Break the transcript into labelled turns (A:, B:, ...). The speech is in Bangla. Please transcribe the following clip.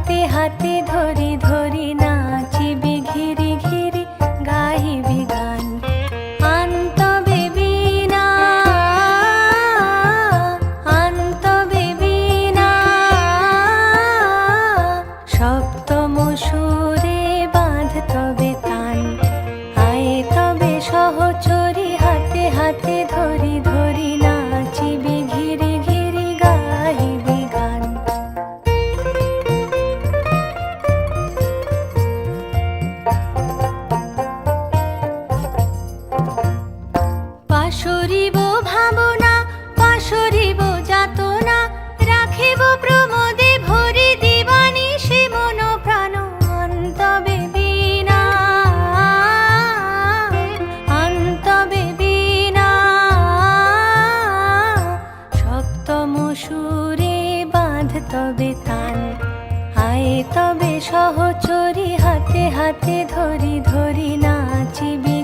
A: হাতে হাতে ধরি ধরি নাচিবি ঘিরি ঘিরি গাহিবি গান। আন্তবে বীণা আন্তবে বীণা সপ্তম সুরে বাঁধ তবে তান। আয়ে তবে সহচরী হাতে হাতে ধরি ধরি নাচিবি ঘিরি ঘিরি গাহিবি গান। পাশরিব ভাবনা পাশরিব যাতনা রাখিব প্রমোদে ভরি দিবানিশি মন প্রাণ। আন্তবে বীণা আন্তবে বীণা সপ্তম সুরে বাঁধ তবে তান। আয়ে তবে সহচরী হাতে হাতে ধরি ধরি নাচিবি